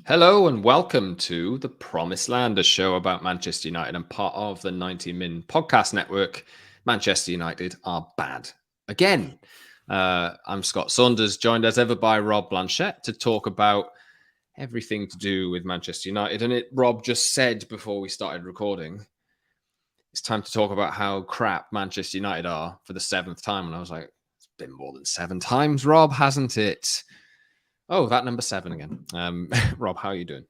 Hello and welcome to The Promised Land, a show about Manchester United and part of the 90 Min podcast network. Manchester United are bad again. I'm Scott Saunders, joined as ever by Rob Blanchette to talk about everything to do with Manchester United. And Rob just said before we started recording, it's time to talk about how crap Manchester United are for the seventh time. And I was like, it's been more than 7 times, Rob, hasn't it? Oh, that number 7 again. Rob, how are you doing?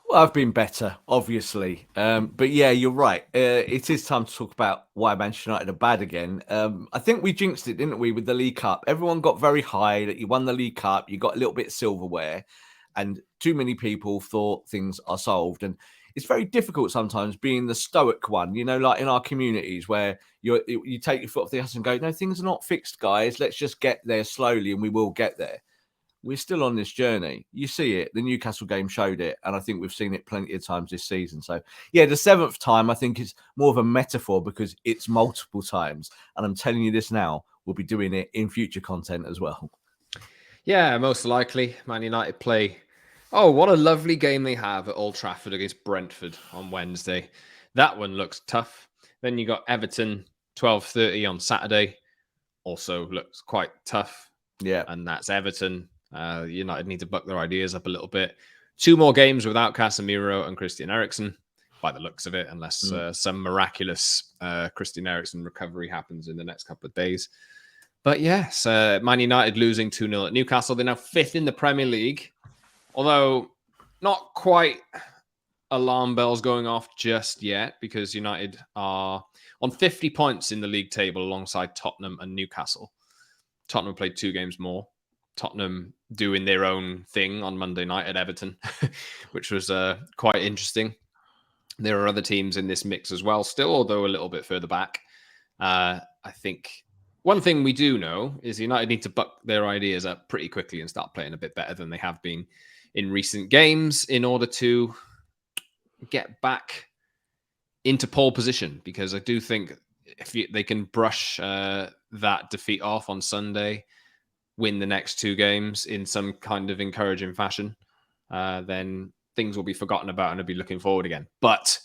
Well, I've been better, obviously. But yeah, you're right. It is time to talk about why Manchester United are bad again. I think we jinxed it, didn't we, with the League Cup? Everyone got very high that you won the League Cup, you got a little bit of silverware, and too many people thought things are solved. And it's very difficult sometimes being the stoic one, like in our communities where you take your foot off the gas and go, no, things are not fixed, guys. Let's just get there slowly and we will get there. We're still on this journey. You see it. The Newcastle game showed it. And I think we've seen it plenty of times this season. So, yeah, the 7th time, I think is more of a metaphor because it's multiple times. And I'm telling you this now, we'll be doing it in future content as well. Yeah, most likely. Man United play. Oh, what a lovely game they have at Old Trafford against Brentford on Wednesday. That one looks tough. Then you got Everton 12:30 on Saturday. Also looks quite tough. Yeah. And that's Everton. United need to buck their ideas up a little bit. 2 more games without Casemiro and Christian Eriksen, by the looks of it, unless some miraculous Christian Eriksen recovery happens in the next couple of days. But yes, Man United losing 2-0 at Newcastle. They're now 5th in the Premier League, although not quite alarm bells going off just yet because United are on 50 points in the league table alongside Tottenham and Newcastle. Tottenham played 2 games more. Tottenham doing their own thing on Monday night at Everton, which was quite interesting. There are other teams in this mix as well still, although a little bit further back. I think one thing we do know is United need to buck their ideas up pretty quickly and start playing a bit better than they have been in recent games in order to get back into pole position, because I do think if they can brush that defeat off on Sunday, win the next 2 games in some kind of encouraging fashion, then things will be forgotten about and they'll be looking forward again. But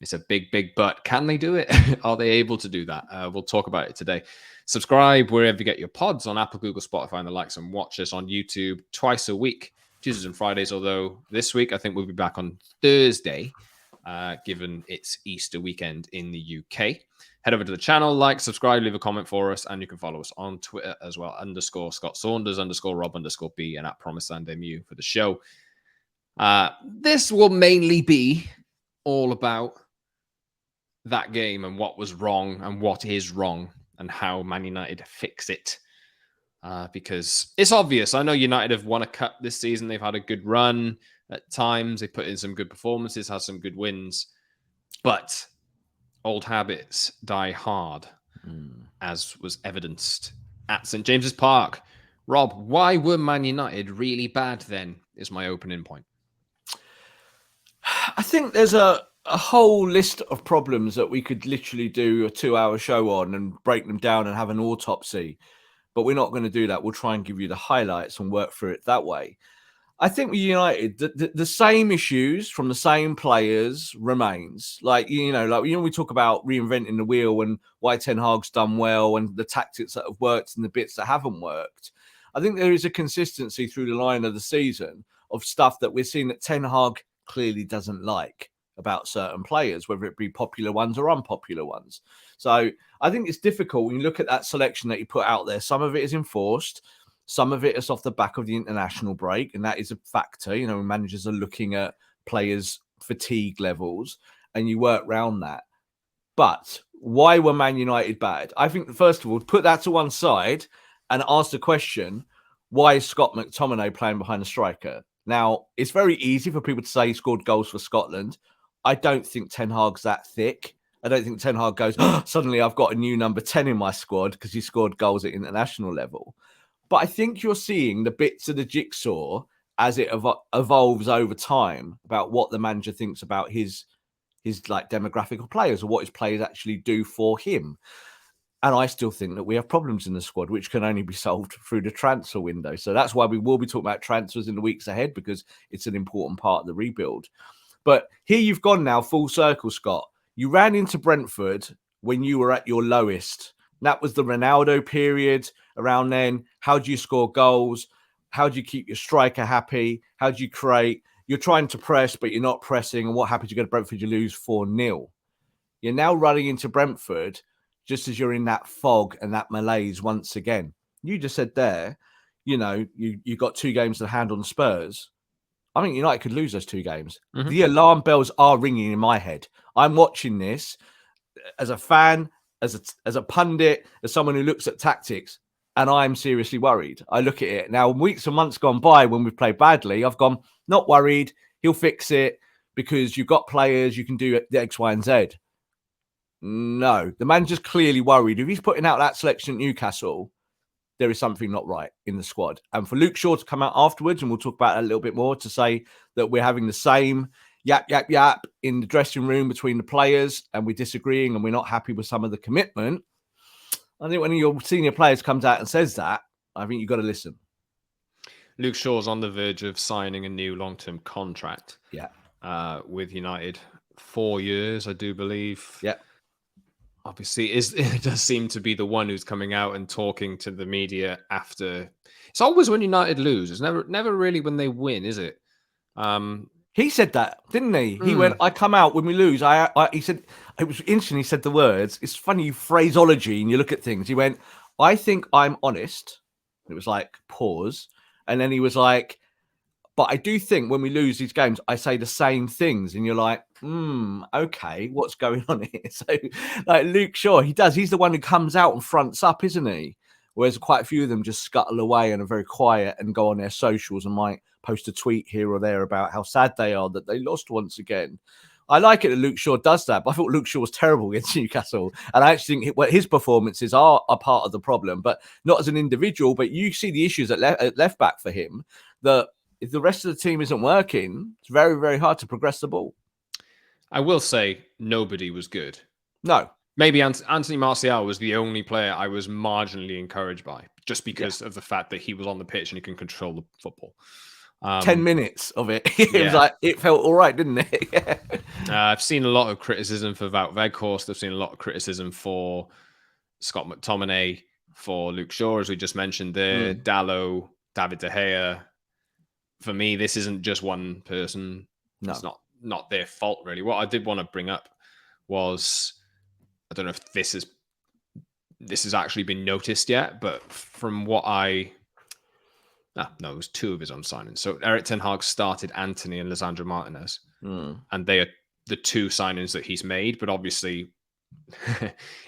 it's a big, big but. Can they do it? Are they able to do that? We'll talk about it today. Subscribe wherever you get your pods on Apple, Google, Spotify, and the likes, and watch us on YouTube twice a week, Tuesdays and Fridays. Although this week, I think we'll be back on Thursday, given it's Easter weekend in the UK. Head over to the channel, like, subscribe, leave a comment for us, and you can follow us on Twitter as well, _Scott Saunders, _Rob _B, and at PromiseLandMU for the show. This will mainly be all about that game and what was wrong and what is wrong and how Man United fix it. Because it's obvious. I know United have won a cup this season. They've had a good run at times. They put in some good performances, had some good wins. But old habits die hard, as was evidenced at St. James's Park. Rob, why were Man United really bad then, is my opening point. I think there's a whole list of problems that we could literally do a 2-hour show on and break them down and have an autopsy. But we're not going to do that. We'll try and give you the highlights and work through it that way. I think with United, the same issues from the same players remains. Like we talk about reinventing the wheel and why Ten Hag's done well and the tactics that have worked and the bits that haven't worked. I think there is a consistency through the line of the season of stuff that we're seeing that Ten Hag clearly doesn't like about certain players, whether it be popular ones or unpopular ones. So I think it's difficult when you look at that selection that you put out there. Some of it is enforced. Some of it is off the back of the international break, and that is a factor. Managers are looking at players' fatigue levels, and you work around that. But why were Man United bad? I think, first of all, put that to one side and ask the question, why is Scott McTominay playing behind the striker? Now, it's very easy for people to say he scored goals for Scotland. I don't think Ten Hag's that thick. I don't think Ten Hag goes, suddenly I've got a new number 10 in my squad because he scored goals at international level. But I think you're seeing the bits of the jigsaw as it evolves over time about what the manager thinks about his like demographic of players or what his players actually do for him. And I still think that we have problems in the squad, which can only be solved through the transfer window. So that's why we will be talking about transfers in the weeks ahead, because it's an important part of the rebuild. But here you've gone now full circle, Scott. You ran into Brentford when you were at your lowest. That was the Ronaldo period around then. How do you score goals? How do you keep your striker happy? How do you create? You're trying to press, but you're not pressing. And what happens? You go to Brentford, you lose 4-0. You're now running into Brentford just as you're in that fog and that malaise once again. You just said there, you got 2 games to hand on Spurs. I think United could lose those 2 games. Mm-hmm. The alarm bells are ringing in my head. I'm watching this as a fan, as a pundit, as someone who looks at tactics, and I'm seriously worried. I look at it now. Weeks and months gone by when we've played badly, I've gone, not worried. He'll fix it because you've got players. You can do the X, Y, and Z. No, the manager's clearly worried. If he's putting out that selection at Newcastle, there is something not right in the squad. And for Luke Shaw to come out afterwards, and we'll talk about that a little bit more, to say that we're having the same yap in the dressing room between the players and we're disagreeing and we're not happy with some of the commitment. I think when your senior players comes out and says that, I think you've got to listen. Luke Shaw's on the verge of signing a new long-term contract. Yeah. With United. 4 years, I do believe. Yeah. Obviously, it does seem to be the one who's coming out and talking to the media after. It's always when United lose. It's never really when they win, is it? He said that, didn't he? He went, I come out when we lose. He said, it was interesting. He said the words. It's funny phraseology, and you look at things. He went, I think I'm honest. It was like, pause. And then he was like, but I do think when we lose these games, I say the same things. And you're like, okay, what's going on here? So, like Luke Shaw, he does. He's the one who comes out and fronts up, isn't he? Whereas quite a few of them just scuttle away and are very quiet and go on their socials and might post a tweet here or there about how sad they are that they lost once again. I like it that Luke Shaw does that, but I thought Luke Shaw was terrible against Newcastle. And I actually think his performances are a part of the problem, but not as an individual. But you see the issues at left back for him, that if the rest of the team isn't working, it's very, very hard to progress the ball. I will say nobody was good. No. Maybe Anthony Martial was the only player I was marginally encouraged by, just because of the fact that he was on the pitch and he can control the football. 10 minutes of it. Was like, it felt all right, didn't it? I've seen a lot of criticism for Wout Weghorst. I've seen a lot of criticism for Scott McTominay, for Luke Shaw, as we just mentioned there, Dalot, David De Gea. For me, this isn't just one person. No. It's not their fault, really. What I did want to bring up was, I don't know if this has actually been noticed yet, but from what it was 2 of his own signings. So Erik Ten Hag started Antony and Lisandro Martinez, and they are the 2 signings that he's made. But obviously,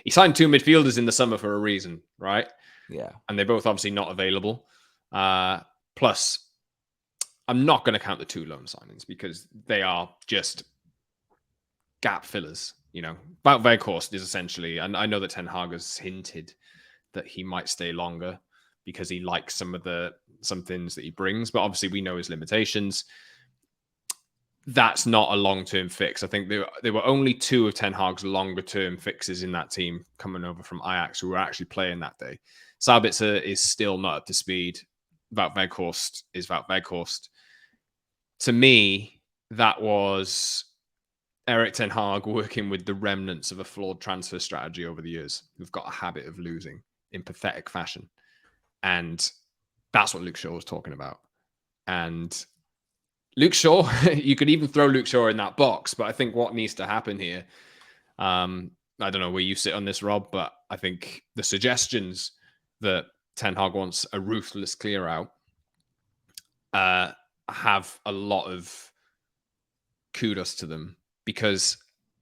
he signed 2 midfielders in the summer for a reason, right? Yeah, and they're both obviously not available. Plus, I'm not going to count the 2 loan signings because they are just gap fillers. Wout Weghorst is essentially, and I know that Ten Hag has hinted that he might stay longer because he likes some things that he brings, but obviously we know his limitations. That's not a long-term fix. I think there were only 2 of Ten Hag's longer-term fixes in that team coming over from Ajax who were actually playing that day. Sabitzer is still not up to speed. Wout Weghorst is Wout Weghorst. To me, that was Erik Ten Hag working with the remnants of a flawed transfer strategy over the years. We've got a habit of losing in pathetic fashion. And that's what Luke Shaw was talking about. And Luke Shaw, you could even throw Luke Shaw in that box, but I think what needs to happen here, I don't know where you sit on this, Rob, but I think the suggestions that Ten Hag wants a ruthless clear out have a lot of kudos to them, because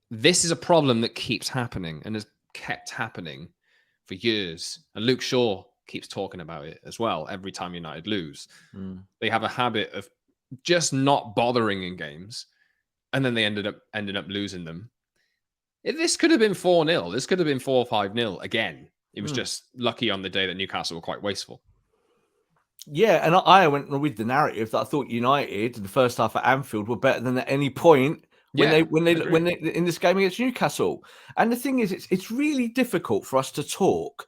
this is a problem that keeps happening and has kept happening for years. And Luke Shaw keeps talking about it as well. Every time United lose, they have a habit of just not bothering in games, and then they ended up losing them. This could have been 4-0. This could have been 4-5-0 again. It was just lucky on the day that Newcastle were quite wasteful. Yeah, and I went with the narrative that I thought United in the first half at Anfield were better than at any point when they in this game against Newcastle. And the thing is, it's really difficult for us to talk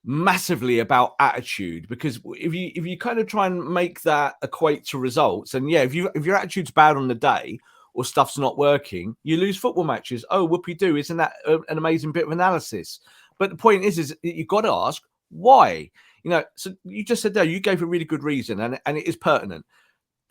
massively about attitude, because if you kind of try and make that equate to results, and if your attitude's bad on the day or stuff's not working, you lose football matches. Oh, whoopee-doo, isn't that an amazing bit of analysis? But the point is you've got to ask why. So you just said there, you gave a really good reason, and it is pertinent.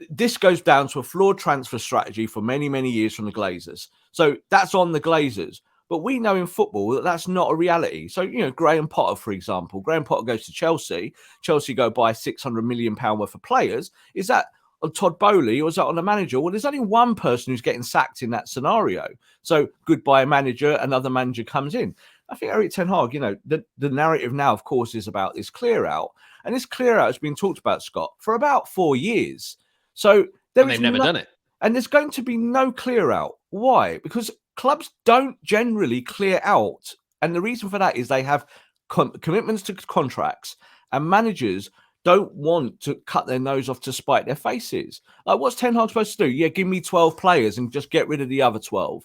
This goes down to a flawed transfer strategy for many, many years from the Glazers. So that's on the Glazers. But we know in football that that's not a reality. So, Graham Potter, for example, Graham Potter goes to Chelsea. Chelsea go buy £600 million worth of players. Is that on Todd Bowley or is that on the manager? Well, there's only one person who's getting sacked in that scenario. So goodbye manager, another manager comes in. I think Erik Ten Hag, the narrative now, of course, is about this clear out. And this clear out has been talked about, Scott, for about 4 years. So they've never done it. And there's going to be no clear out. Why? Because clubs don't generally clear out. And the reason for that is they have commitments to contracts, and managers don't want to cut their nose off to spite their faces. Like, what's Ten Hag supposed to do? Yeah, give me 12 players and just get rid of the other 12.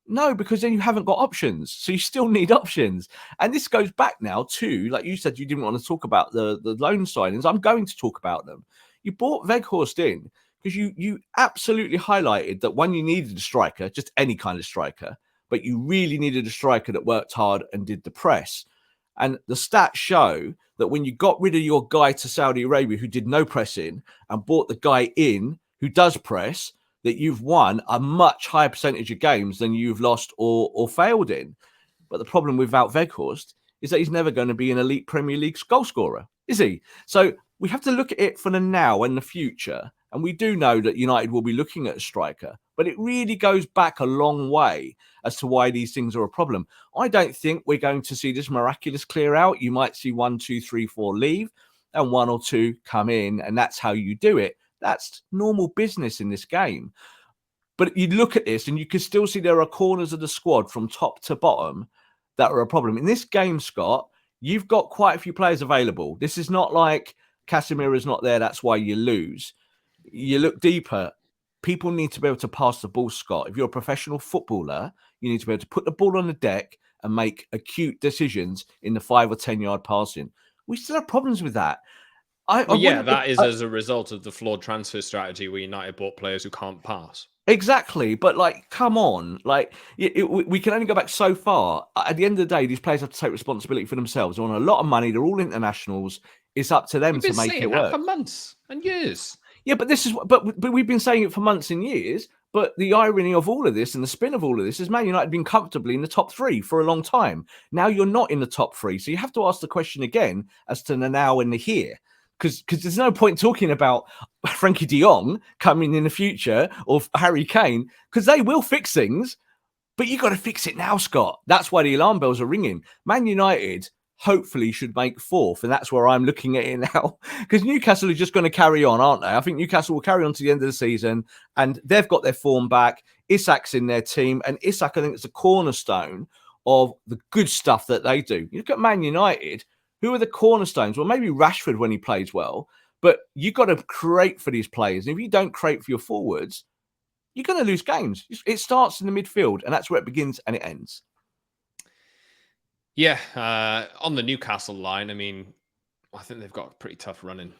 No, because then you haven't got options. So you still need options. And this goes back now to, like you said, you didn't want to talk about the loan signings. I'm going to talk about them. You brought Weghorst in because you absolutely highlighted that when you needed a striker, just any kind of striker, but you really needed a striker that worked hard and did the press. And the stats show that when you got rid of your guy to Saudi Arabia who did no pressing and brought the guy in who does press, that you've won a much higher percentage of games than you've lost or failed in. But the problem without Weghorst is that he's never going to be an elite Premier League goal scorer, is he? So we have to look at it for the now and the future. And we do know that United will be looking at a striker, but it really goes back a long way as to why these things are a problem. I don't think we're going to see this miraculous clear out. You might see 1, 2, 3, 4 leave and 1 or 2 come in, and that's how you do it. That's normal business in this game. But you look at this and you can still see there are corners of the squad from top to bottom that are a problem. In this game, Scott, you've got quite a few players available. This is not like Casemiro's not there, that's why you lose. You look deeper. People need to be able to pass the ball, Scott. If you're a professional footballer, you need to be able to put the ball on the deck and make acute decisions in the 5 or 10 yard passing. We still have problems with that. That is as a result of the flawed transfer strategy where United bought players who can't pass. Exactly. But, come on. We can only go back so far. At the end of the day, these players have to take responsibility for themselves. They're on a lot of money. They're all internationals. It's up to them to make it work. For months and years. Yeah, but but we've been saying it for months and years. But the irony of all of this and the spin of all of this is Man United have been comfortably in the top 3 for a long time. Now you're not in the top 3. So you have to ask the question again as to the now and the here. Because there's no point talking about Frankie de Jong coming in the future or Harry Kane, because they will fix things. But you got to fix it now, Scott. That's why the alarm bells are ringing. Man United hopefully should make 4th, and that's where I'm looking at it now, because Newcastle are just going to carry on, aren't they? I think Newcastle will carry on to the end of the season, and they've got their form back. Isak's in their team, and Isak, I think, is the cornerstone of the good stuff that they do. You look at Man United, who are the cornerstones? Well, maybe Rashford when he plays well, but you've got to create for these players. And if you don't create for your forwards, you're going to lose games. It starts in the midfield, and that's where it begins and it ends. Yeah, on the Newcastle line, I mean, I think they've got a pretty tough run-in.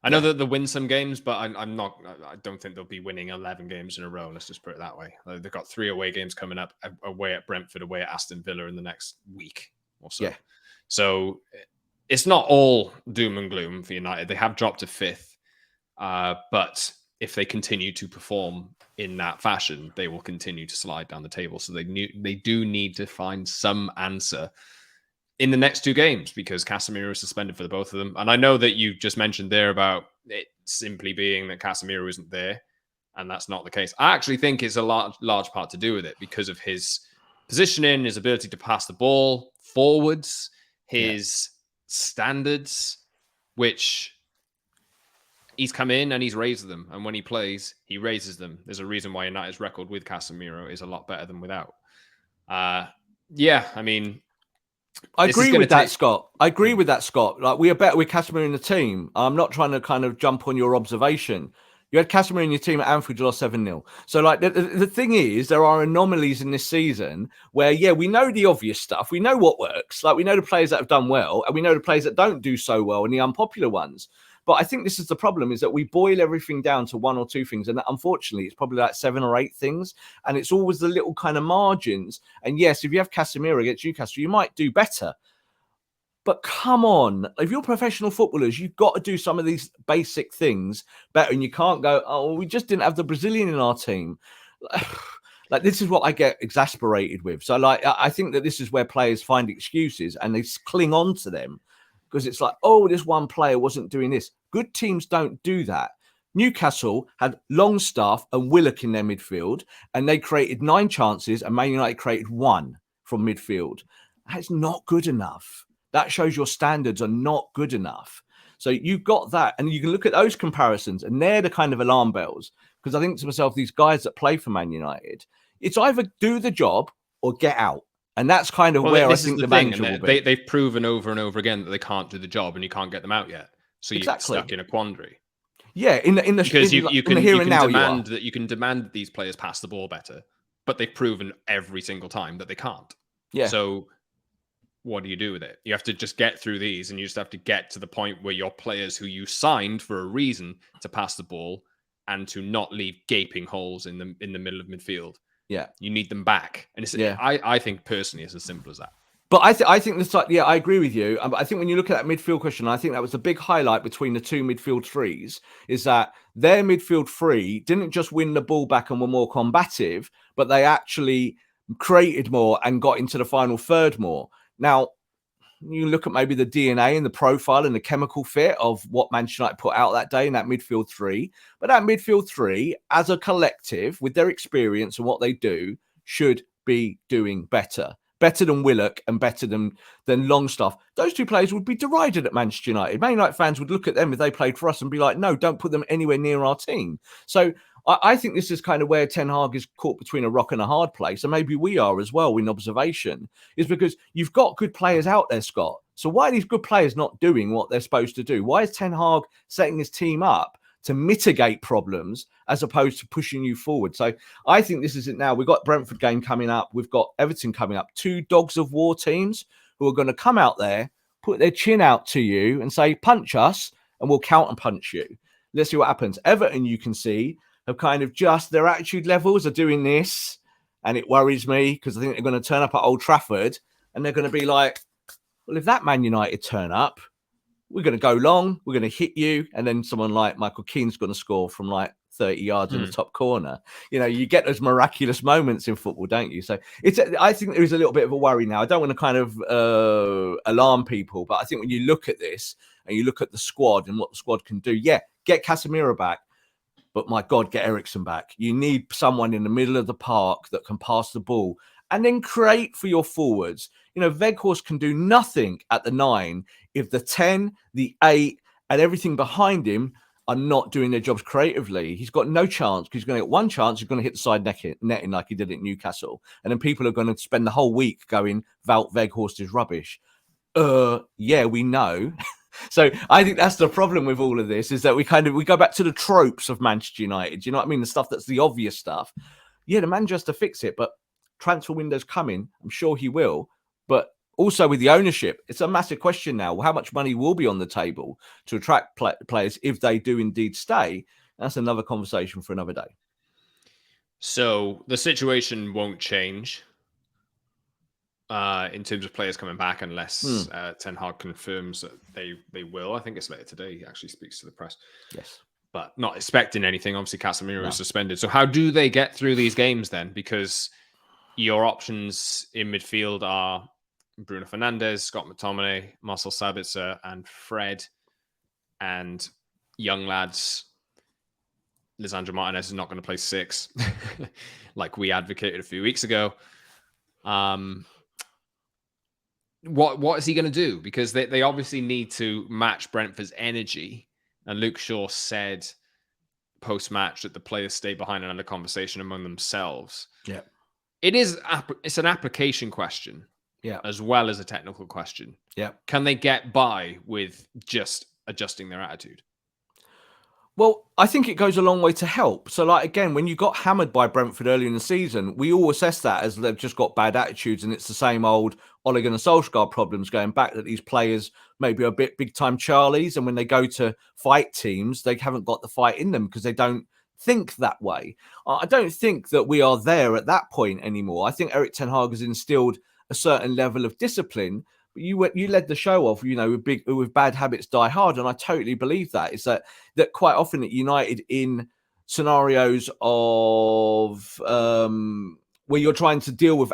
I know that they'll win some games, but I don't think they'll be winning 11 games in a row. Let's just put it that way. They've got 3 away games coming up, away at Brentford, away at Aston Villa in the next week or so. Yeah. So it's not all doom and gloom for United. They have dropped to 5th, but if they continue to perform in that fashion, they will continue to slide down the table. So they do need to find some answer in the next 2 games, because Casemiro is suspended for the both of them. And I know that you just mentioned there about it simply being that Casemiro isn't there, and that's not the case. I actually think it's a large part to do with it because of his positioning, his ability to pass the ball forwards, his standards, which he's come in and he's raised them. And when he plays, he raises them. There's a reason why United's record with Casemiro is a lot better than without. I mean, I agree with that, Scott. I agree with that, Scott. Like, we are better with Casemiro in the team. I'm not trying to kind of jump on your observation. You had Casemiro in your team at Anfield, you lost 7-0. So, like, the thing is, there are anomalies in this season where, yeah, we know the obvious stuff. We know what works. Like, we know the players that have done well, and we know the players that don't do so well, and the unpopular ones. But I think this is the problem, is that we boil everything down to one or two things. And unfortunately, it's probably like 7 or 8 things. And it's always the little kind of margins. And yes, if you have Casemiro against Newcastle, you might do better. But come on, if you're professional footballers, you've got to do some of these basic things better. And you can't go, oh, we just didn't have the Brazilian in our team. Like, this is what I get exasperated with. So, like, I think that this is where players find excuses and they cling on to them because it's like, oh, this one player wasn't doing this. Good teams don't do that. Newcastle had Longstaff and Willock in their midfield, and they created 9 chances, and Man United created 1 from midfield. That's not good enough. That shows your standards are not good enough. So you've got that, and you can look at those comparisons, and they're the kind of alarm bells. Because I think to myself, these guys that play for Man United, it's either do the job or get out. And that's kind of where I think the manager will be. They've proven over and over again that they can't do the job, and you can't get them out yet. So you're stuck in a quandary. Yeah, because you can demand that these players pass the ball better, but they've proven every single time that they can't. Yeah. So what do you do with it? You have to just get through these, and you just have to get to the point where your players who you signed for a reason to pass the ball and to not leave gaping holes in the middle of midfield. Yeah, you need them back, and I think personally it's as simple as that. But I think this, yeah, I agree with you. I think when you look at that midfield question, I think that was the big highlight between the two midfield threes is that their midfield three didn't just win the ball back and were more combative, but they actually created more and got into the final third more. Now, you look at maybe the DNA and the profile and the chemical fit of what Manchester United put out that day in that midfield three. But that midfield three, as a collective, with their experience and what they do, should be doing better. Better than Willock and better than Longstaff. Those two players would be derided at Manchester United. Man United fans would look at them if they played for us and be like, no, don't put them anywhere near our team. So I think this is kind of where Ten Hag is caught between a rock and a hard place. And maybe we are as well in observation, is because you've got good players out there, Scott. So why are these good players not doing what they're supposed to do? Why is Ten Hag setting his team up to mitigate problems as opposed to pushing you forward? So I think this is it now. We've got Brentford game coming up. We've got Everton coming up. 2 dogs of war teams who are going to come out there, put their chin out to you and say, punch us, and we'll counter punch you. Let's see what happens. Everton, you can see, have kind of just their attitude levels are doing this. And it worries me because I think they're going to turn up at Old Trafford and they're going to be like, well, if that Man United turn up, we're going to go long, we're going to hit you, and then someone like Michael Keane's going to score from like 30 yards in the top corner. You know, you get those miraculous moments in football, don't you? So I think there is a little bit of a worry now. I don't want to kind of alarm people, but I think when you look at this and you look at the squad and what the squad can do, yeah, get Casemiro back, but my God, get Eriksen back. You need someone in the middle of the park that can pass the ball and then create for your forwards. You know, Weghorst can do nothing at the 9 if the 10, the 8, and everything behind him are not doing their jobs creatively. He's got no chance because he's going to get one chance. He's going to hit the side netting like he did at Newcastle. And then people are going to spend the whole week going, Wout Weghorst is rubbish. Yeah, we know. So I think that's the problem with all of this is that we go back to the tropes of Manchester United. You know what I mean? The stuff that's the obvious stuff. Yeah, the manager has to fix it, but transfer window's coming. I'm sure he will. But also with the ownership, it's a massive question now. How much money will be on the table to attract players if they do indeed stay? That's another conversation for another day. So the situation won't change in terms of players coming back unless Ten Hag confirms that they will. I think it's later today. He actually speaks to the press. Yes. But not expecting anything. Obviously, Casemiro is suspended. So how do they get through these games then? Because your options in midfield are Bruno Fernandes, Scott McTominay, Marcel Sabitzer, and Fred, and young lads. Lisandro Martinez is not going to play 6, like we advocated a few weeks ago. What is he going to do? Because they obviously need to match Brentford's energy. And Luke Shaw said post-match that the players stay behind and had a conversation among themselves. Yeah, it's an application question. Yeah, as well as a technical question. Yeah, can they get by with just adjusting their attitude? Well, I think it goes a long way to help. So, like, again, when you got hammered by Brentford early in the season, we all assess that as they've just got bad attitudes, and it's the same old Ole Gunnar Solskjaer problems going back, that these players maybe are a bit big-time Charlies, and when they go to fight teams, they haven't got the fight in them because they don't think that way. I don't think that we are there at that point anymore. I think Erik Ten Hag has instilled a certain level of discipline. But you led the show off, with bad habits die hard, and I totally believe that. Is that quite often at United, in scenarios of where you're trying to deal with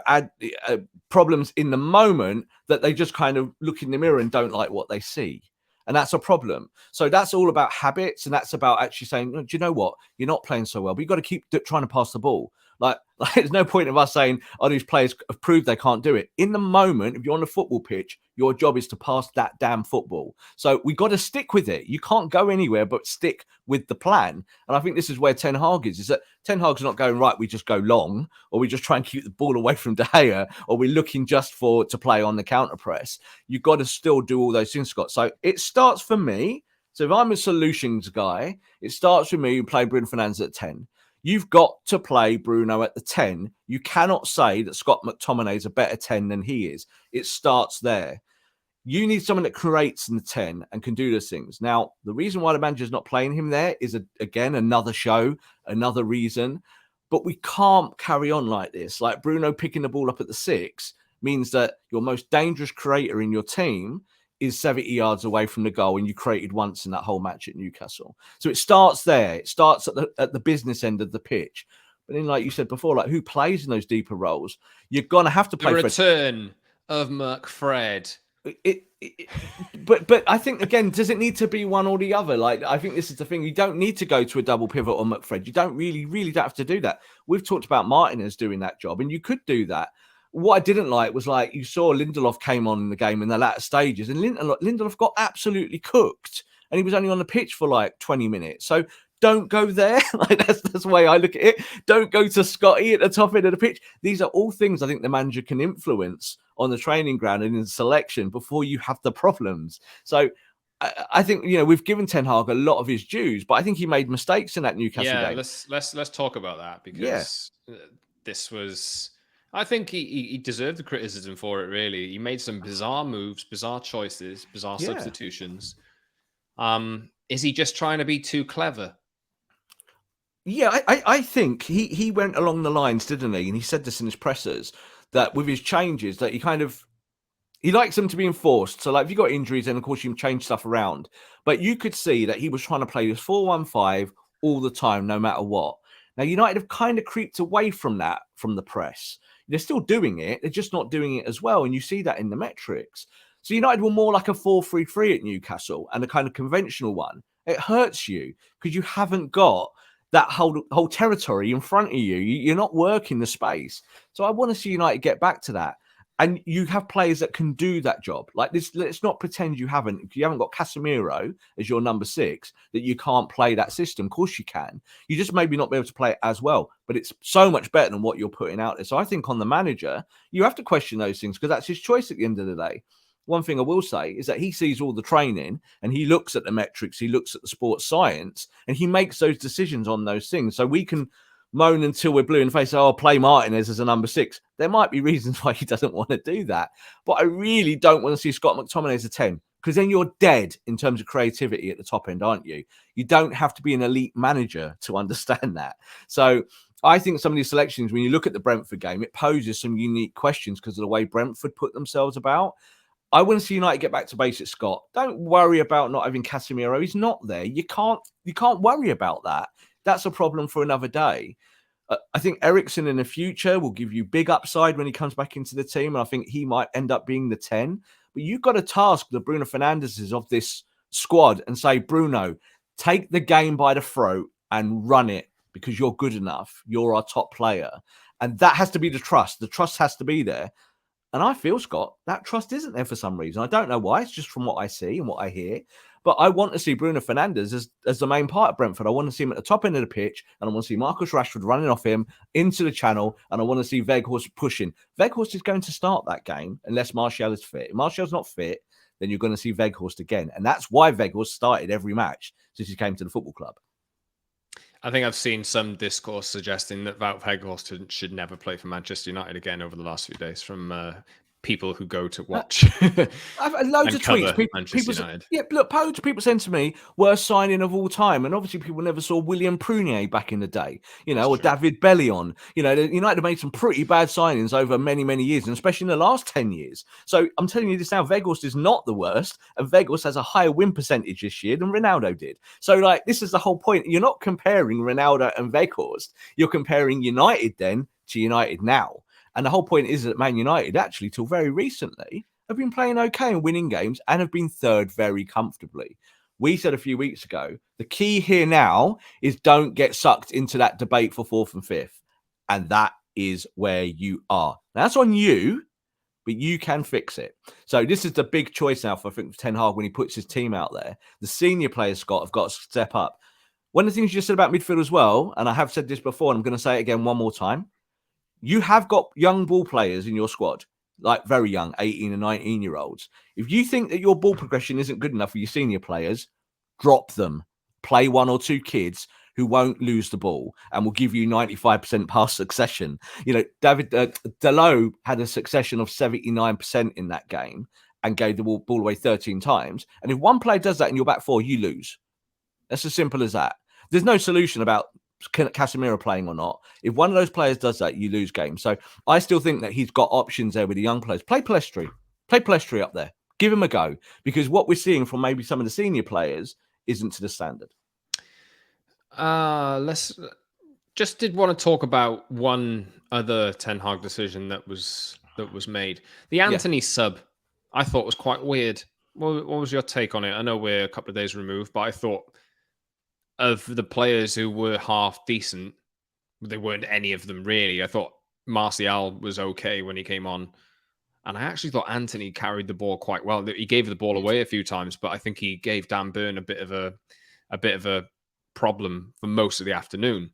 problems in the moment, that they just kind of look in the mirror and don't like what they see. And that's a problem. So that's all about habits, and that's about actually saying, do you know what? You're not playing so well, but you've got to keep trying to pass the ball. Like there's no point of us saying, oh, these players have proved they can't do it. In the moment, if you're on the football pitch, your job is to pass that damn football. So we got to stick with it. You can't go anywhere but stick with the plan. And I think this is where Ten Hag is that Ten Hag's not going, right, we just go long, or we just try and keep the ball away from De Gea, or we're looking just to play on the counter press. You've got to still do all those things, Scott. So it starts for me. So if I'm a solutions guy, it starts with me who play Bruno Fernandes at 10. You've got to play Bruno at the 10. You cannot say that Scott McTominay is a better 10 than he is. It starts there. You need someone that creates in the 10 and can do those things. Now, the reason why the manager's not playing him there is, again, another show, another reason. But we can't carry on like this. Like Bruno picking the ball up at the 6 means that your most dangerous creator in your team is 70 yards away from the goal, and you created once in that whole match at Newcastle. So it starts there. It starts at the business end of the pitch. But then, like you said before, like who plays in those deeper roles? You're going to have to play. The return of McFred. But I think, again, does it need to be one or the other? Like, I think this is the thing. You don't need to go to a double pivot on McFred. You don't really don't have to do that. We've talked about Martinez doing that job, and you could do that. What I didn't like was, like, you saw Lindelof came on in the game in the latter stages, and Lindelof got absolutely cooked, and he was only on the pitch for like 20 minutes. So don't go there. Like that's the way I look at it. Don't go to Scotty at the top end of the pitch. These are all things I think the manager can influence on the training ground and in selection before you have the problems. So I think, we've given Ten Hag a lot of his dues, but I think he made mistakes in that Newcastle game. Let's talk about that, because this was. I think he deserved the criticism for it, really. He made some bizarre moves, bizarre choices, bizarre substitutions. Is he just trying to be too clever? Yeah, I think he went along the lines, didn't he? And he said this in his pressers, that with his changes, that he likes them to be enforced. So, like, if you got injuries, then of course you can change stuff around. But you could see that he was trying to play this 4-1-5 all the time, no matter what. Now, United have kind of creeped away from that, from the press. They're still doing it. They're just not doing it as well. And you see that in the metrics. So United were more like a 4-3-3 at Newcastle, and a kind of conventional one. It hurts you because you haven't got that whole territory in front of you. You're not working the space. So I want to see United get back to that. And you have players that can do that job. Like this, let's not pretend you haven't. If you haven't got Casemiro as your number 6, that you can't play that system. Of course you can. You just maybe not be able to play it as well. But it's so much better than what you're putting out there. So I think on the manager, you have to question those things, because that's his choice at the end of the day. One thing I will say is that he sees all the training, and he looks at the metrics, he looks at the sports science, and he makes those decisions on those things. So we can moan until we're blue in the face, oh, I'll play Martinez as a number 6. There might be reasons why he doesn't want to do that. But I really don't want to see Scott McTominay as a 10, because then you're dead in terms of creativity at the top end, aren't you? You don't have to be an elite manager to understand that. So I think some of these selections, when you look at the Brentford game, it poses some unique questions because of the way Brentford put themselves about. I want to see United get back to basics, Scott. Don't worry about not having Casemiro. He's not there. You can't worry about that. That's a problem for another day. I think Eriksen in the future will give you big upside when he comes back into the team, and I think he might end up being the 10. But you've got to task the Bruno Fernandeses of this squad and say, Bruno, take the game by the throat and run it, because you're good enough. You're our top player. And that has to be the trust. The trust has to be there. And I feel, Scott, that trust isn't there for some reason. I don't know why. It's just from what I see and what I hear. But I want to see Bruno Fernandes as the main part of Brentford. I want to see him at the top end of the pitch, and I want to see Marcus Rashford running off him into the channel, and I want to see Weghorst pushing. Weghorst is going to start that game unless Martial is fit. If Martial's not fit, then you're going to see Weghorst again. And that's why Weghorst started every match since he came to the football club. I think I've seen some discourse suggesting that Wout Weghorst should never play for Manchester United again over the last few days from people who go to watch I've had loads and of tweets. cover Manchester United. Yeah, look, loads of people saying to me, worst signing of all time. And obviously, people never saw William Prunier back in the day, or David Bellion. United made some pretty bad signings over many, many years, and especially in the last 10 years. So I'm telling you this now, Weghorst is not the worst, and Weghorst has a higher win percentage this year than Ronaldo did. So, this is the whole point. You're not comparing Ronaldo and Weghorst. You're comparing United then to United now. And the whole point is that Man United, actually, till very recently, have been playing okay and winning games and have been third very comfortably. We said a few weeks ago, the key here now is don't get sucked into that debate for fourth and fifth. And that is where you are. Now, that's on you, but you can fix it. So this is the big choice now for, I think, Ten Hag when he puts his team out there. The senior players, Scott, have got to step up. One of the things you just said about midfield as well, and I have said this before, and I'm going to say it again one more time. You have got young ball players in your squad, like very young, 18 and 19-year-olds. If you think that your ball progression isn't good enough for your senior players, drop them. Play one or two kids who won't lose the ball and will give you 95% pass succession. David Dalot had a succession of 79% in that game and gave the ball away 13 times. And if one player does that in your back four, you lose. That's as simple as that. There's no solution about Casemiro playing or not. If one of those players does that, you lose games. So I still think that he's got options there with the young players. Play Palestri up there. Give him a go, because what we're seeing from maybe some of the senior players isn't to the standard. Let's just did want to talk about one other Ten Hag decision that was made. The Anthony sub, I thought was quite weird. What was your take on it? I know we're a couple of days removed, but I thought of the players who were half decent, they weren't any of them really. I thought Martial was okay when he came on, and I actually thought Anthony carried the ball quite well. He gave the ball away a few times, but I think he gave Dan Burn a bit of a problem for most of the afternoon.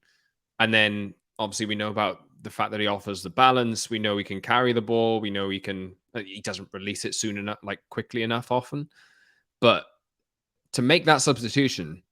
And then obviously we know about the fact that he offers the balance. We know he can carry the ball. We know he doesn't release it soon enough, like quickly enough often. But to make that substitution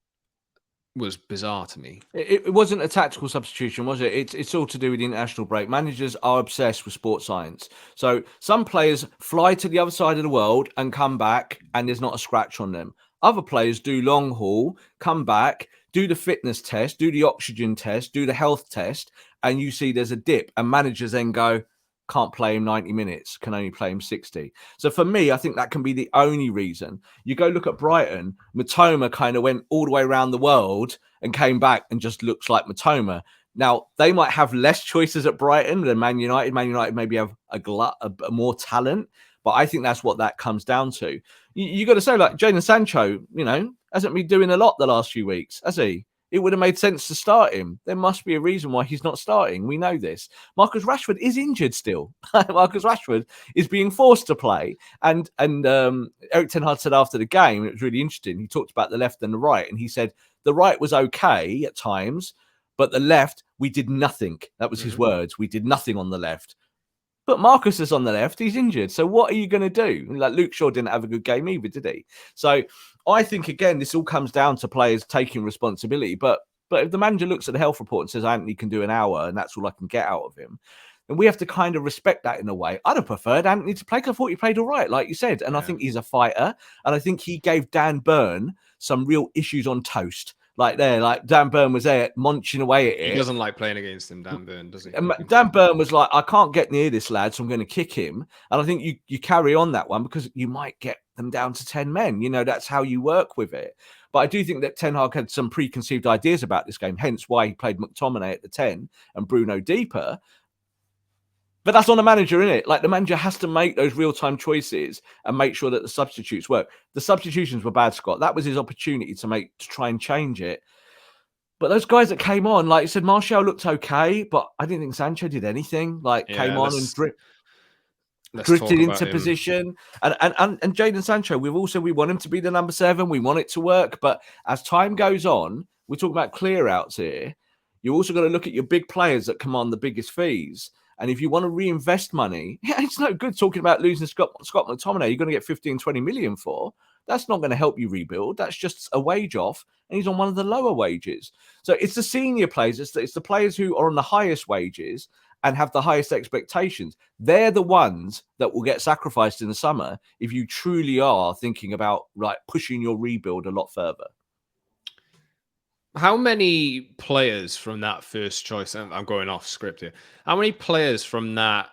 was bizarre to me. It wasn't a tactical substitution, was it? It's all to do with the international break. Managers are obsessed with sports science. So some players fly to the other side of the world and come back, and there's not a scratch on them. Other players do long haul, come back, do the fitness test, do the oxygen test, do the health test, and you see there's a dip, and managers then go, can't play him 90 minutes, can only play him 60. So for me, I think that can be the only reason. You go look at Brighton, Matoma kind of went all the way around the world and came back and just looks like Matoma. Now, they might have less choices at Brighton than Man United. Man United maybe have a more talent, but I think that's what that comes down to. You got to say, like, Jadon Sancho, hasn't been doing a lot the last few weeks, has he? It would have made sense to start him. There must be a reason why he's not starting. We know this. Marcus Rashford is injured still. Marcus Rashford is being forced to play. And Erik Ten Hag said after the game, it was really interesting. He talked about the left and the right, and he said the right was okay at times, but the left, we did nothing. That was his words. We did nothing on the left. But Marcus is on the left. He's injured. So what are you going to do? Like, Luke Shaw didn't have a good game either, did he? So I think, again, this all comes down to players taking responsibility. But if the manager looks at the health report and says, Anthony can do an hour and that's all I can get out of him, then we have to kind of respect that in a way. I'd have preferred Anthony to play because I thought he played all right, like you said. And I think he's a fighter. And I think he gave Dan Burn some real issues on toast. Like Dan Burn was there munching away at it. He doesn't like playing against him, Dan Burn, does he? And Dan Burn was like, I can't get near this lad, so I'm going to kick him. And I think you carry on that one because you might get them down to 10 men. That's how you work with it. But I do think that Ten Hag had some preconceived ideas about this game, hence why he played McTominay at the 10 and Bruno deeper. But that's on the manager, isn't it? Like, the manager has to make those real-time choices and make sure that the substitutes work. The substitutions were bad, Scott. That was his opportunity to try and change it. But those guys that came on, like you said, Martial looked okay, but I didn't think Sancho did anything. Came on and drifted into position. And Jadon Sancho, we want him to be the number 7. We want it to work. But as time goes on, we're talking about clear-outs here. You also got to look at your big players that command the biggest fees. And if you want to reinvest money, it's no good talking about losing Scott McTominay. You're going to get 15, 20 million for. That's not going to help you rebuild. That's just a wage off, and he's on one of the lower wages. So it's the senior players, it's the players who are on the highest wages and have the highest expectations. They're the ones that will get sacrificed in the summer if you truly are thinking about pushing your rebuild a lot further. How many players from that first choice, and I'm going off script here, how many players from that,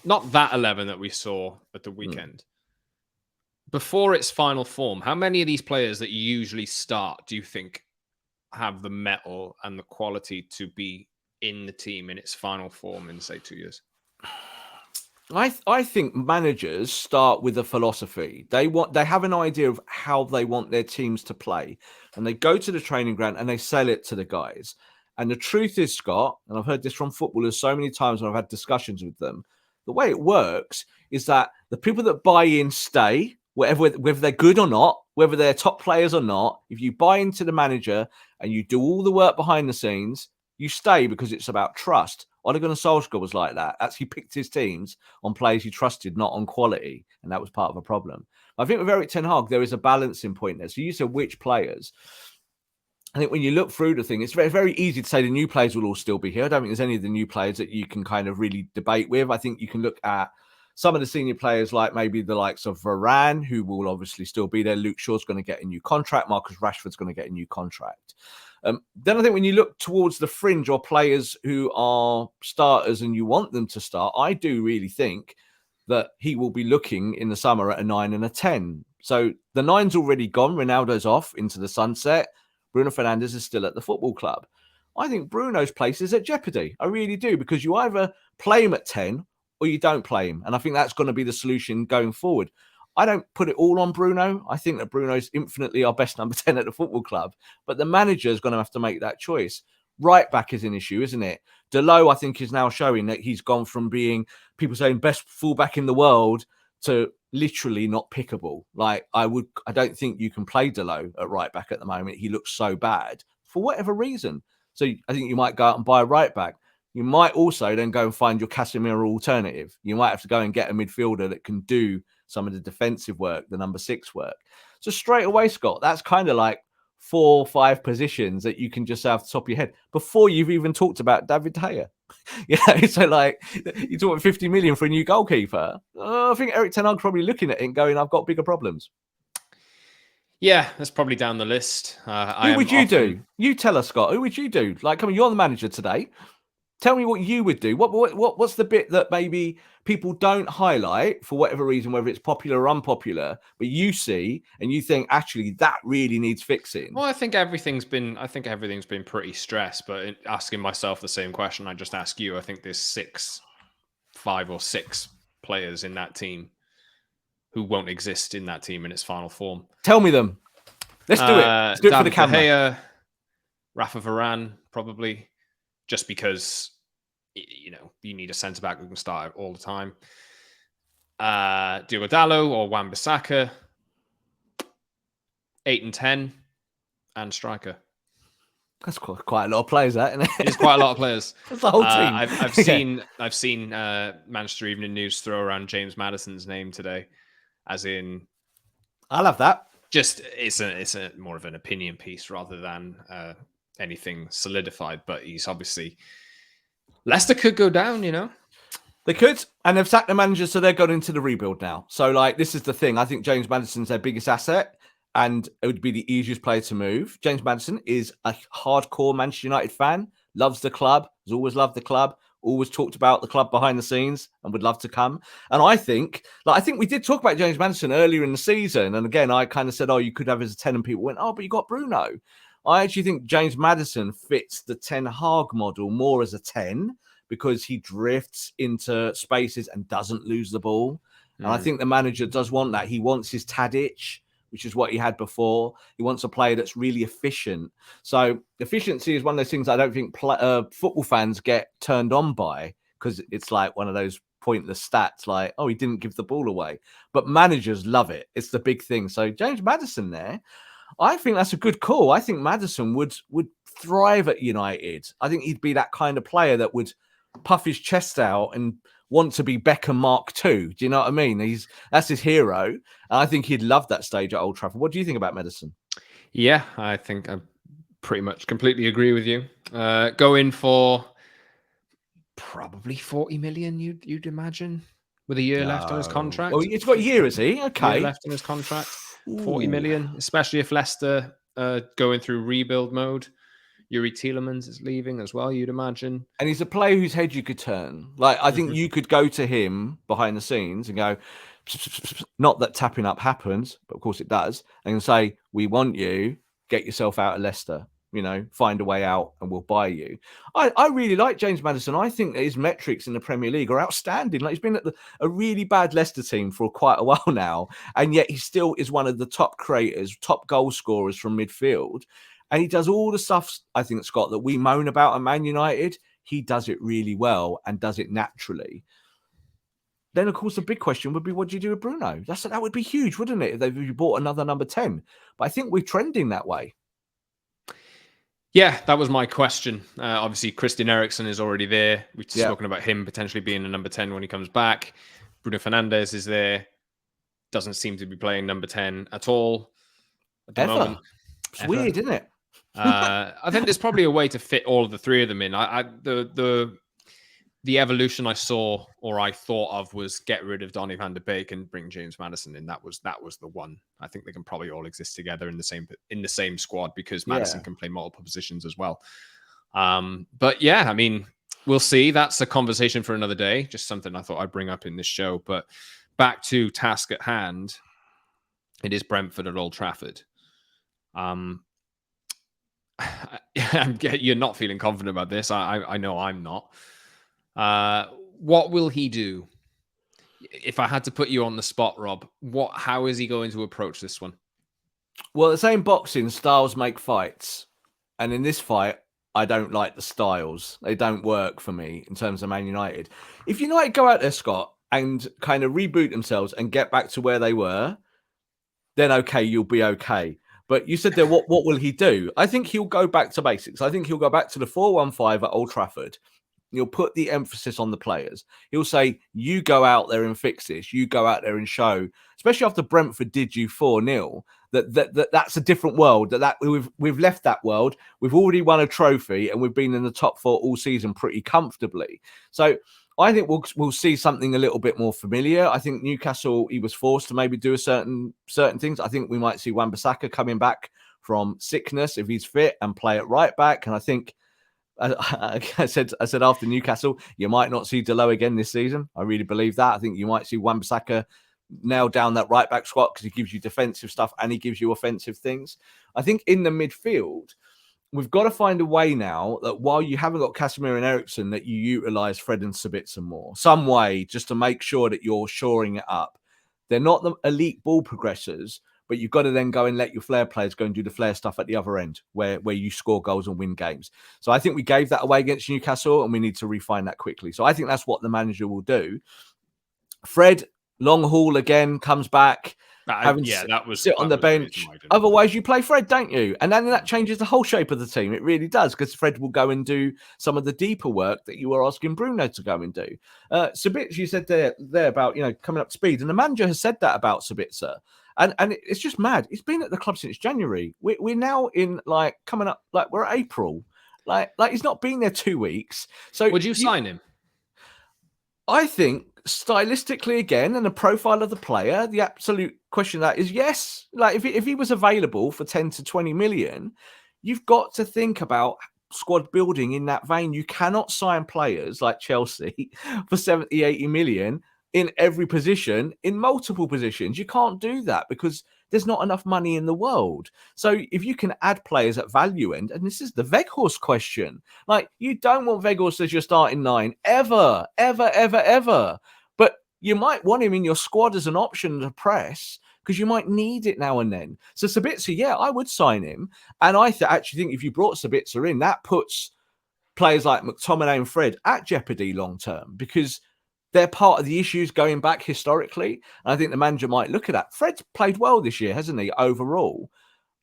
not that 11 that we saw at the weekend, before its final form, how many of these players that usually start do you think have the mettle and the quality to be in the team in its final form in, say, 2 years? I think managers start with a philosophy. They have an idea of how they want their teams to play, and they go to the training ground and they sell it to the guys. And the truth is, Scott, and I've heard this from footballers so many times when I've had discussions with them, the way it works is that the people that buy in stay, whether they're good or not, whether they're top players or not. If you buy into the manager and you do all the work behind the scenes, you stay because it's about trust. Ole Gunnar Solskjaer was like that. He picked his teams on players he trusted, not on quality, and that was part of a problem. I think with Erik Ten Hag, there is a balancing point there. So you said which players. I think when you look through the thing, it's very, very easy to say the new players will all still be here. I don't think there's any of the new players that you can kind of really debate with. I think you can look at some of the senior players, like maybe the likes of Varane, who will obviously still be there. Luke Shaw's going to get a new contract. Marcus Rashford's going to get a new contract. Then I think when you look towards the fringe or players who are starters and you want them to start, I do really think that he will be looking in the summer at a 9 and a 10. So the 9's already gone. Ronaldo's off into the sunset. Bruno Fernandes is still at the football club. I think Bruno's place is at jeopardy. I really do, because you either play him at 10 or you don't play him. And I think that's going to be the solution going forward. I don't put it all on Bruno. I think that Bruno's infinitely our best number 10 at the football club. But the manager is going to have to make that choice. Right back is an issue, isn't it? Delot, I think, is now showing that he's gone from being, people saying, best fullback in the world to literally not pickable. I don't think you can play Delot at right back at the moment. He looks so bad for whatever reason. So I think you might go out and buy a right back. You might also then go and find your Casemiro alternative. You might have to go and get a midfielder that can do some of the defensive work, the number 6 work. So straight away, Scott, that's kind of like 4 or 5 positions that you can just have off the top of your head before you've even talked about David De Gea. So you talk about 50 million for a new goalkeeper. I think Erik Ten Hag's probably looking at it and going, I've got bigger problems. Yeah, that's probably down the list. Who would you do? You tell us, Scott. Who would you do? Come on, you're the manager today. Tell me what you would do. What's the bit that maybe people don't highlight for whatever reason, whether it's popular or unpopular, but you see and you think actually that really needs fixing? Well, I think everything's been pretty stressed. But asking myself the same question I just asked you, I think there's 5 or 6 players in that team who won't exist in that team in its final form. Tell me them. Let's do it. Let's do it for the camera. De Gea, Rafa Varane, probably. Just because, you need a centre-back who can start all the time. Diogo Dalot or Wan-Bissaka. 8 and 10. And striker. That's quite a lot of players, that, isn't it? It's quite a lot of players. That's the whole team. I've seen Manchester Evening News throw around James Maddison's name today. As in... I love that. Just, it's a more of an opinion piece rather than... anything solidified, but he's obviously Leicester could go down, They could, and they've sacked the manager, so they're going into the rebuild now. So this is the thing. I think James Maddison's their biggest asset, and it would be the easiest player to move. James Maddison is a hardcore Manchester United fan, loves the club, has always loved the club, always talked about the club behind the scenes and would love to come. And I think we did talk about James Maddison earlier in the season, and again, I kind of said, you could have as a 10, and people went, but you got Bruno. I actually think James Maddison fits the Ten Hag model more as a 10 because he drifts into spaces and doesn't lose the ball. And I think the manager does want that. He wants his Tadic, which is what he had before. He wants a player that's really efficient. So efficiency is one of those things I don't think football fans get turned on by, because it's like one of those pointless stats like, he didn't give the ball away. But managers love it. It's the big thing. So James Maddison there, I think that's a good call. I think Maddison would thrive at United. I think he'd be that kind of player that would puff his chest out and want to be Beckham Mark II. Do you know what I mean? That's his hero. And I think he'd love that stage at Old Trafford. What do you think about Maddison? Yeah, I think I pretty much completely agree with you. Go in for probably 40 million, you'd imagine, with a year left on his contract. Oh, it's got a year, is he? Okay. Year left on his contract. 40 million, especially if Leicester going through rebuild mode. Yuri Tielemans is leaving as well, you'd imagine. And he's a player whose head you could turn. Like, I think you could go to him behind the scenes and go, not that tapping up happens, but of course it does, and say, we want you, get yourself out of Leicester. Find a way out and we'll buy you. I really like James Maddison. I think that his metrics in the Premier League are outstanding. Like, he's been at a really bad Leicester team for quite a while now, and yet he still is one of the top creators, top goal scorers from midfield. And he does all the stuff, I think, Scott, that we moan about at Man United. He does it really well and does it naturally. Then, of course, the big question would be, what do you do with Bruno? That would be huge, wouldn't it, if you bought another number 10? But I think we're trending that way. Yeah, that was my question. Obviously, Christian Eriksen is already there. We've spoken about him potentially being a number 10 when he comes back. Bruno Fernandes is there. Doesn't seem to be playing number 10 at all at the moment. It's weird, isn't it? I think there's probably a way to fit all of the three of them in. The evolution I saw or I thought of was get rid of Donny van de Beek and bring James Maddison in. That was the one. I think they can probably all exist together in the same squad because Maddison can play multiple positions as well. But yeah, I mean, we'll see. That's a conversation for another day. Just something I thought I'd bring up in this show. But back to task at hand. It is Brentford at Old Trafford. You're not feeling confident about this. I know I'm not. What will he do? If I had to put you on the spot, Rob, how is he going to approach this one? Well, the same boxing, styles make fights. And in this fight, I don't like the styles. They don't work for me in terms of Man United. If United go out there, Scott, and kind of reboot themselves and get back to where they were, then okay, you'll be okay. But you said there, what will he do? I think he'll go back to basics. I think he'll go back to the 4-1-5 at Old Trafford. He'll put the emphasis on the players. He'll say, you go out there and fix this. You go out there and show, especially after Brentford did you 4-0, that's a different world. That we've left that world. We've already won a trophy and we've been in the top 4 all season pretty comfortably. So I think we'll see something a little bit more familiar. I think Newcastle, he was forced to maybe do certain things. I think we might see Wan-Bissaka coming back from sickness if he's fit and play at right back. And I think I said after Newcastle, you might not see Delo again this season. I really believe that. I think you might see Wan-Bissaka nail down that right back squat because he gives you defensive stuff and he gives you offensive things. I think in the midfield, we've got to find a way now that while you haven't got Casemiro and Eriksen, that you utilise Fred and Sabitzer more. Some way just to make sure that you're shoring it up. They're not the elite ball progressors, but you've got to then go and let your flair players go and do the flair stuff at the other end where you score goals and win games. So I think we gave that away against Newcastle and we need to refine that quickly. So I think that's what the manager will do. Fred, long haul again, comes back. That was sit on the bench. Otherwise, you play Fred, don't you? And then that changes the whole shape of the team. It really does, because Fred will go and do some of the deeper work that you were asking Bruno to go and do. Sabitzer, you said there about coming up to speed, and the manager has said that about Sabitzer, and it's just mad. He's been at the club since January. We're now in coming up we're at April. Like he's not been there 2 weeks. So would you sign him? I think stylistically again, and the profile of the player, the absolute question of that is yes. Like if he was available for 10 to 20 million, you've got to think about squad building in that vein. You cannot sign players like Chelsea for 70, 80 million in every position, in multiple positions. You can't do that because there's not enough money in the world. So if you can add players at value end, and this is the Weghorst question, you don't want Weghorst as your starting 9 ever. But you might want him in your squad as an option to press because you might need it now and then. So Sabitzer, yeah, I would sign him. And I actually think if you brought Sabitzer in, that puts players like McTominay and Fred at jeopardy long term because they're part of the issues going back historically. And I think the manager might look at that. Fred's played well this year, hasn't he, overall?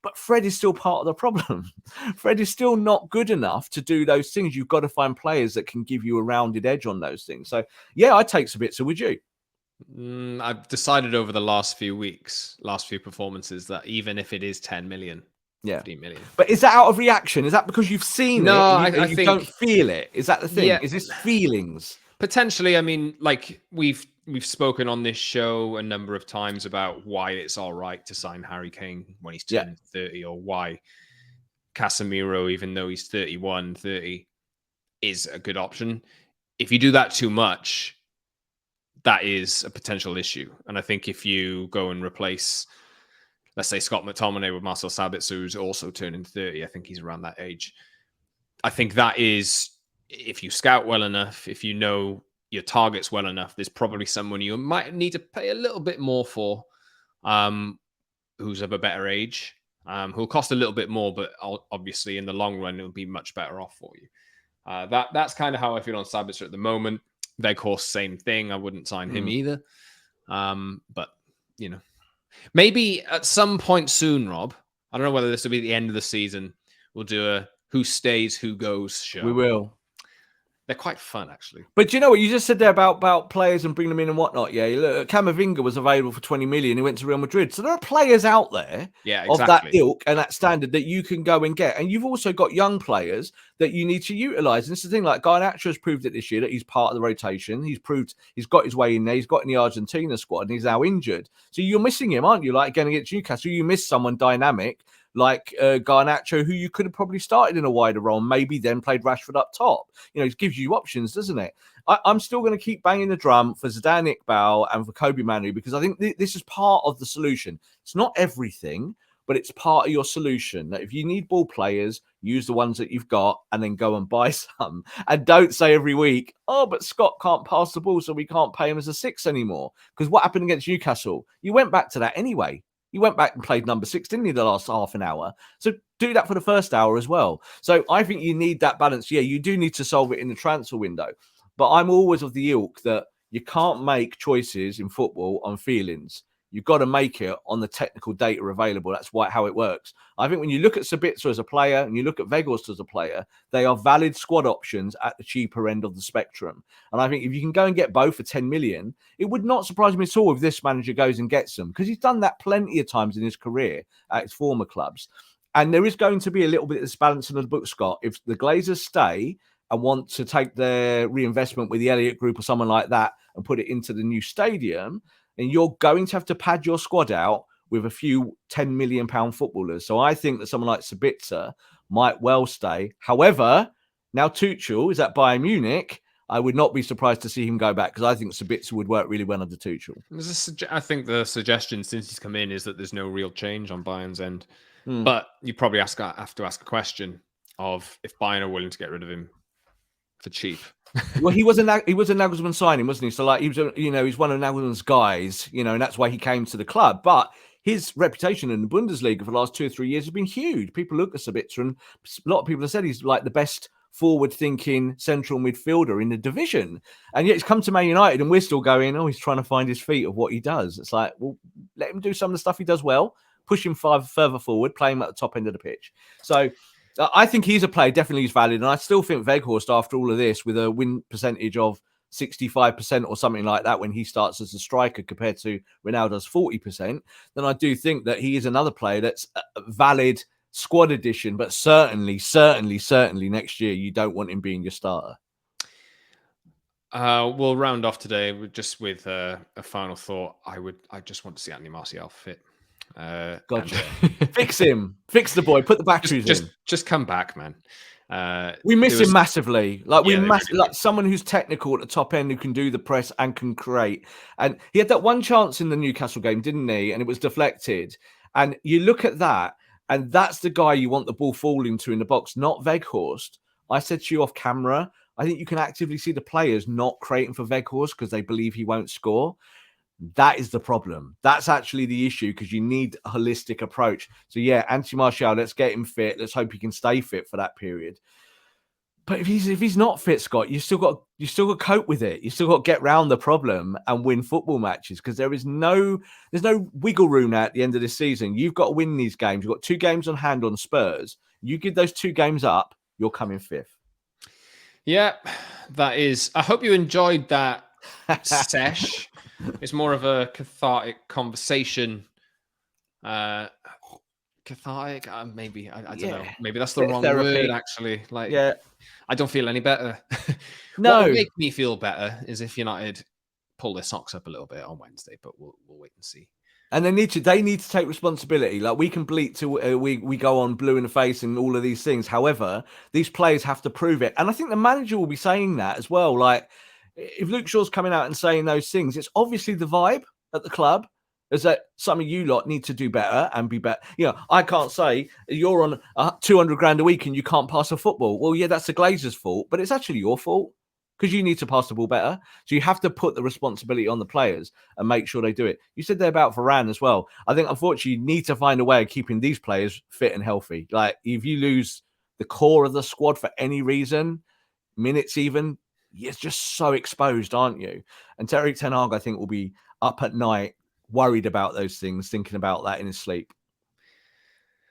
But Fred is still part of the problem. Fred is still not good enough to do those things. You've got to find players that can give you a rounded edge on those things. So, yeah, I'd take Sabitzer, would you? I've decided over the last few performances, that even if it is 10 million, 15 million. But is that out of reaction? Is that because you've seen it and I you think, don't feel it? Is that the thing? Yeah, is this feelings? Potentially. I mean, like we've spoken on this show a number of times about why it's all right to sign Harry Kane when he's turned 30, or why Casemiro, even though he's 31, 30, is a good option. If you do that too much, that is a potential issue. And I think if you go and replace, let's say, Scott McTominay with Marcel Sabitzer, who's also turning 30, I think he's around that age. I think that is, if you scout well enough, if you know your targets well enough, there's probably someone you might need to pay a little bit more for, who's of a better age, who'll cost a little bit more, but obviously in the long run, it'll be much better off for you. That's kind of how I feel on Sabitzer at the moment. Weghorst, same thing. I wouldn't sign him either. But, you know, maybe at some point soon, Rob, I don't know whether this will be the end of the season, we'll do a who stays, who goes show. We will. They're quite fun, actually. But do you know what you just said there about players and bring them in and whatnot? Yeah, look, Camavinga was available for 20 million. He went to Real Madrid. So there are players out there of that ilk and that standard that you can go and get. And you've also got young players that you need to utilise. And it's the thing, like Garnacho has proved it this year that he's part of the rotation. He's proved he's got his way in there. He's got in the Argentina squad and he's now injured. So you're missing him, aren't you? Like again against Newcastle, you miss someone dynamic like Garnacho, who you could have probably started in a wider role, maybe then played Rashford up top. You know, it gives you options, doesn't it? I'm still going to keep banging the drum for Zidane Iqbal and for Kobe Manu, because I think this is part of the solution. It's not everything, but it's part of your solution. That if you need ball players, use the ones that you've got and then go and buy some. And don't say every week, oh, but Scott can't pass the ball, so we can't pay him as a 6 anymore. Because what happened against Newcastle? You went back to that anyway. You went back and played number 6, didn't you, the last half an hour? So do that for the first hour as well. So I think you need that balance. Yeah, you do need to solve it in the transfer window. But I'm always of the ilk that you can't make choices in football on feelings. You've got to make it on the technical data available. That's how it works. I think when you look at Sabitzer as a player and you look at Weghorst as a player, they are valid squad options at the cheaper end of the spectrum. And I think if you can go and get both for 10 million, it would not surprise me at all if this manager goes and gets them, because he's done that plenty of times in his career at his former clubs. And there is going to be a little bit of this balance in the book, Scott. If the Glazers stay and want to take their reinvestment with the Elliott Group or someone like that and put it into the new stadium, and you're going to have to pad your squad out with a few £10 million footballers. So I think that someone like Sabitzer might well stay. However, now Tuchel is at Bayern Munich. I would not be surprised to see him go back, because I think Sabitzer would work really well under Tuchel. I think the suggestion since he's come in is that there's no real change on Bayern's end. But you probably have to ask a question of if Bayern are willing to get rid of him for cheap. Well, he was a Nagelsmann signing, wasn't he? So like he's one of Nagelsmann's guys, and that's why he came to the club. But his reputation in the Bundesliga for the last 2 or 3 years has been huge. People look at Sabitzer, and a lot of people have said he's like the best forward-thinking central midfielder in the division. And yet he's come to Man United, and we're still going, oh, he's trying to find his feet of what he does. It's like, well, let him do some of the stuff he does well, push him further forward, play him at the top end of the pitch. So I think he's a player, definitely is valid. And I still think Weghorst, after all of this, with a win percentage of 65% or something like that when he starts as a striker compared to Ronaldo's 40%, then I do think that he is another player that's a valid squad addition. But certainly next year, you don't want him being your starter. We'll round off today with a final thought. I just want to see Anthony Martial fit. Gotcha. Fix him. Fix the boy. Put the batteries in. Just come back, man. We miss him massively. Like like someone who's technical at the top end, who can do the press and can create. And he had that one chance in the Newcastle game, didn't he? And it was deflected. And you look at that, and that's the guy you want the ball falling to in the box, not Weghorst. I said to you off camera, I think you can actively see the players not creating for Weghorst because they believe he won't score. That is the problem. That's actually the issue, because you need a holistic approach. So, yeah, Anthony Martial, let's get him fit. Let's hope he can stay fit for that period. But if he's not fit, Scott, you still got to cope with it. You still got to get round the problem and win football matches, because there's no wiggle room now at the end of this season. You've got to win these games. You've got 2 games on hand on Spurs. You give those 2 games up, you're coming 5th. Yeah, that is. I hope you enjoyed that sesh. It's more of a cathartic conversation. Cathartic, maybe. I don't know. Maybe that's the wrong word, actually. Like, yeah, I don't feel any better. No. What will make me feel better is if United pull their socks up a little bit on Wednesday, but we'll wait and see. And they need to take responsibility. Like, we can bleat to we go on blue in the face and all of these things. However, these players have to prove it. And I think the manager will be saying that as well. Like, if Luke Shaw's coming out and saying those things, it's obviously the vibe at the club is that some of you lot need to do better and be better. You know, I can't say you're on 200 grand a week and you can't pass a football. Well, yeah, that's the Glazers' fault, but it's actually your fault, because you need to pass the ball better. So you have to put the responsibility on the players and make sure they do it. You said there about Varane as well. I think, unfortunately, you need to find a way of keeping these players fit and healthy. Like, if you lose the core of the squad for any reason, minutes even, you're just so exposed, aren't you? And Erik Ten Hag, I think, will be up at night worried about those things, thinking about that in his sleep.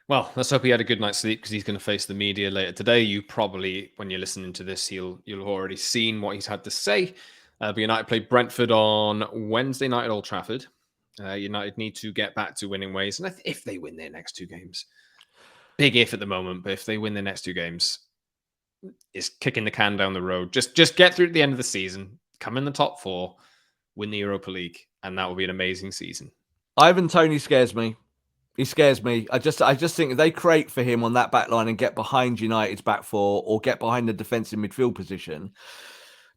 Well, let's hope he had a good night's sleep, because he's going to face the media later today. You probably, when you're listening to this, you'll have already seen what he's had to say. But United played Brentford on Wednesday night at Old Trafford. United need to get back to winning ways, and if they win their next 2 games, big if at the moment, but if they win their next 2 games, it's kicking the can down the road. Just get through to the end of the season, come in the top 4, win the Europa League, and that will be an amazing season. Ivan Toney scares me. He scares me. I just think if they create for him on that back line and get behind United's back 4 or get behind the defensive midfield position,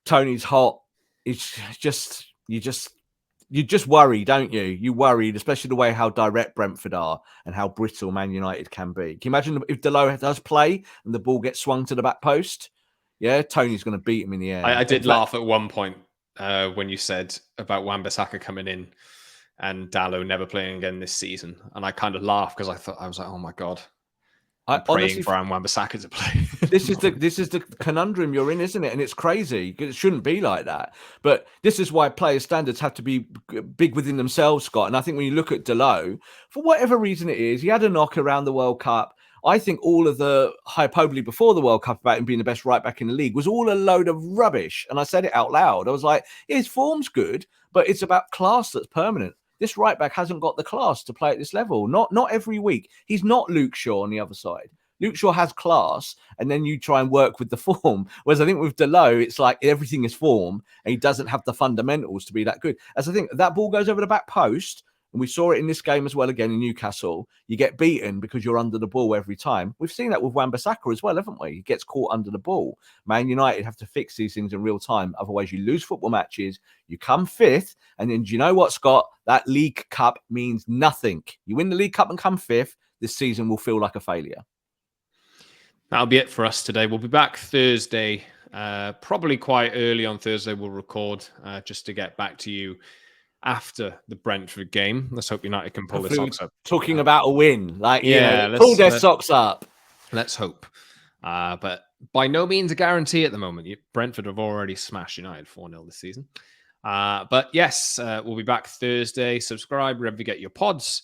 Tony's hot. It's just you just worry, don't you? You worried, especially the way how direct Brentford are and how brittle Man United can be. Can you imagine if Delo does play and the ball gets swung to the back post? Yeah, Tony's going to beat him in the air. I did laugh at one point when you said about Wan-Bissaka coming in and Dalot never playing again this season, and I kind of laughed because I was like, oh my god, I'm praying for Wan-Bissaka to play. This is the conundrum you're in, isn't it? And it's crazy because it shouldn't be like that. But this is why player standards have to be big within themselves, Scott. And I think when you look at Dalot, for whatever reason it is, he had a knock around the World Cup. I think all of the hyperbole before the World Cup about him being the best right back in the league was all a load of rubbish. And I said it out loud. I was like, yeah, his form's good, but it's about class that's permanent. This right back hasn't got the class to play at this level. Not every week. He's not Luke Shaw on the other side. Luke Shaw has class, and then you try and work with the form. Whereas I think with Dalot, it's like everything is form, and he doesn't have the fundamentals to be that good. As I think that ball goes over the back post, and we saw it in this game as well again in Newcastle, you get beaten because you're under the ball every time. We've seen that with Wan-Bissaka as well, haven't we? He gets caught under the ball. Man United have to fix these things in real time. Otherwise, you lose football matches, you come 5th, and then do you know what, Scott? That League Cup means nothing. You win the League Cup and come 5th, this season will feel like a failure. That'll be it for us today. We'll be back Thursday, probably quite early on Thursday. We'll record just to get back to you after the Brentford game. Let's hope United can pull their socks up. Talking about a win, pull their socks up. Let's hope. But by no means a guarantee at the moment. Brentford have already smashed United 4-0 this season. But yes, we'll be back Thursday. Subscribe wherever you get your pods.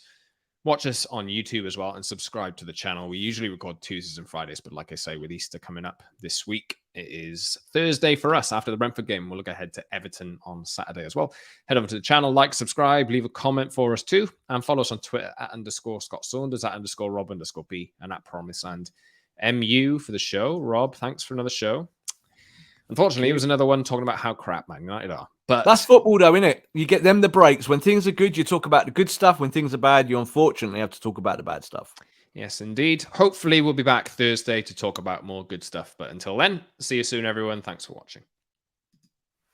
Watch us on YouTube as well and subscribe to the channel. We usually record Tuesdays and Fridays, but like I say, with Easter coming up this week, it is Thursday for us after the Brentford game. We'll look ahead to Everton on Saturday as well. Head over to the channel, like, subscribe, leave a comment for us too, and follow us on Twitter @_Scott Saunders, @_Rob_B, and @PromiseLand MU for the show. Rob, thanks for another show. Unfortunately, it was another one talking about how crap Man United are. But that's football, though, isn't it? You get them the breaks. When things are good, you talk about the good stuff. When things are bad, you unfortunately have to talk about the bad stuff. Yes, indeed. Hopefully, we'll be back Thursday to talk about more good stuff. But until then, see you soon, everyone. Thanks for watching.